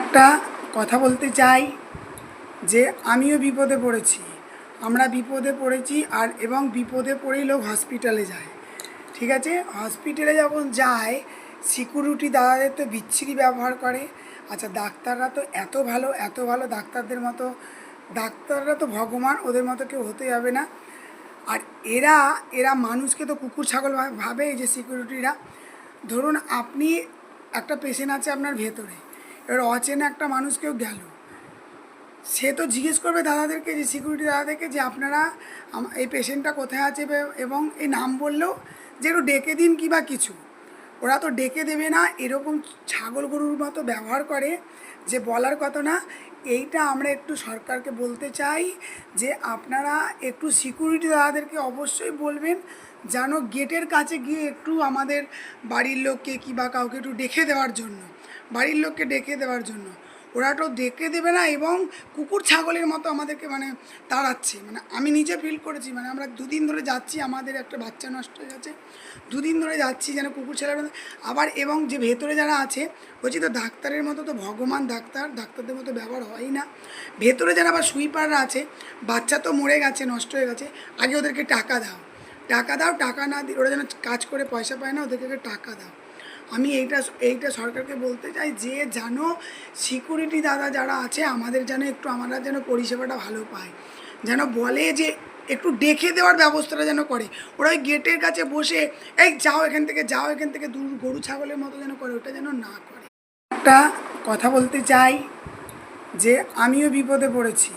একটা কথা বলতে চাই যে আমিও বিপদে পড়েছি। আমরা বিপদে পড়েছি এবং বিপদে পড়েই লোক হসপিটালে যায়। ঠিক আছে, হসপিটালে যখন যায় সিকিউরিটি দাদাদের তো বিচ্ছিরি ব্যবহার করে। আচ্ছা, ডাক্তাররা তো এত ভালো ডাক্তারদের মতো, ডাক্তাররা তো ভগবান, ওদের মতো কেউ হতে যাবে না। আর এরা এরা মানুষকে তো কুকুর ছাগল ভাবে। এই যে সিকিউরিটিরা, ধরুন আপনি একটা পেশেন্ট আছে আপনার ভেতরে, এবার অচেনা একটা মানুষ কেউ গেল, সে তো জিজ্ঞেস করবে দাদাদেরকে, যে সিকিউরিটি দাদাদেরকে, যে আপনারা এই পেশেন্টটা কোথায় আছে, এবং এই নাম বললেও যে একটু ডেকে দিন কি বা কিছু। ওরা তো ডেকে দেবে না, এরকম ছাগল গরুর মতো ব্যবহার করে যে বলার কথা না। এইটা আমরা একটু সরকারকে বলতে চাই যে আপনারা একটু সিকিউরিটি দাদাদেরকে অবশ্যই বলবেন, যেন গেটের কাছে গিয়ে একটু আমাদের বাড়ির লোককে কি বা কাউকে একটু ডেকে দেওয়ার জন্য, বাড়ির লোককে ডেকে দেওয়ার জন্য। ওরা তো ডেকে দেবে না এবং কুকুর ছাগলের মতো আমাদেরকে তাড়াচ্ছে। আমি নিজে ফিল করেছি। আমরা দুদিন ধরে যাচ্ছি, আমাদের একটা বাচ্চা নষ্ট হয়ে গেছে, দুদিন ধরে যাচ্ছি যেন কুকুর ছেলের মতো। আবার এবং যে ভেতরে যারা আছে, বলছি তো ডাক্তারের মতো তো ভগবান, ডাক্তারদের মতো ব্যবহার হয় না। ভেতরে যারা আবার সুইপাররা আছে, বাচ্চা তো মরে গেছে, নষ্ট হয়ে গেছে, আগে ওদেরকে টাকা দাও, টাকা না দিয়ে ওরা যেন কাজ করে পয়সা পায় না, ওদেরকে টাকা দাও। আমি এইটা সরকারকে বলতে চাই যে যেন সিকিউরিটি দাদা যারা আছে আমাদের যেন একটু, আমরা যেন পরিষেবাটা ভালো পাই, যেন বলে যে একটু ডেকে দেওয়ার ব্যবস্থাটা যেন করে। ওরা ওই গেটের কাছে বসে এই যাও এখান থেকে দূর, গরু ছাগলের মতো যেন করে, ওটা যেন না করে। একটা কথা বলতে চাই যে আমিও বিপদে পড়েছি।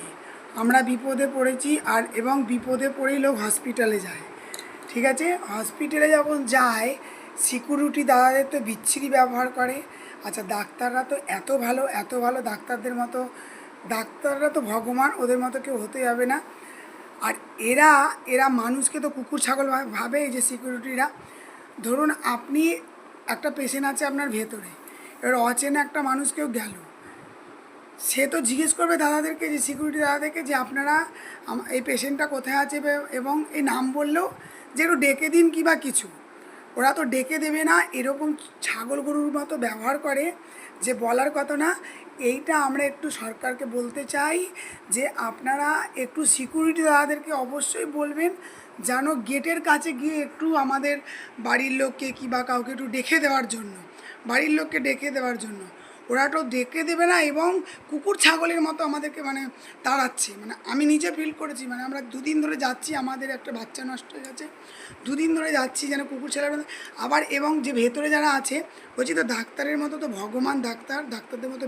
আমরা বিপদে পড়েছি এবং বিপদে পড়েই লোক হসপিটালে যায়। ঠিক আছে, হসপিটালে যখন যায় সিকিউরিটি দাদাদের তো বিচ্ছিরি ব্যবহার করে। আচ্ছা, ডাক্তাররা তো এত ভালো ডাক্তারদের মতো, ডাক্তাররা তো ভগবান, ওদের মতো কেউ হতে যাবে না। আর এরা মানুষকে তো কুকুর ছাগল ভাবে। এই যে সিকিউরিটিরা, ধরুন আপনি একটা পেশেন্ট আছে আপনার ভেতরে, এবার অচেনা একটা মানুষ কেউ গেল, সে তো জিজ্ঞেস করবে দাদাদেরকে, যে সিকিউরিটি দাদাদেরকে, যে আপনারা এই পেশেন্টটা কোথায় আছে, এবং এই নাম বললেও যে একটু ডেকে দিন কি বা কিছু। ওরা তো ডেকে দেবে না, এরকম ছাগল গরুর মতো ব্যবহার করে যে বলার কথা না। এইটা আমরা একটু সরকারকে বলতে চাই যে আপনারা একটু সিকিউরিটি দাদাদেরকে অবশ্যই বলবেন, যেন গেটের কাছে গিয়ে একটু আমাদের বাড়ির লোককে কি বা কাউকে একটু ডেকে দেওয়ার জন্য, বাড়ির লোককে ডেকে দেওয়ার জন্য। ওরা তো ডেকে দেবে না এবং কুকুর ছাগলের মতো আমাদেরকে তাড়াচ্ছে। আমি নিজে ফিল করেছি। আমরা দুদিন ধরে যাচ্ছি, আমাদের একটা বাচ্চা নষ্ট হয়ে গেছে, দুদিন ধরে যাচ্ছি যেন কুকুর ছেলের মতো। আবার এবং যে ভেতরে যারা আছে, বলছি তো ডাক্তারের মতো তো ভগবান, ডাক্তারদের মতো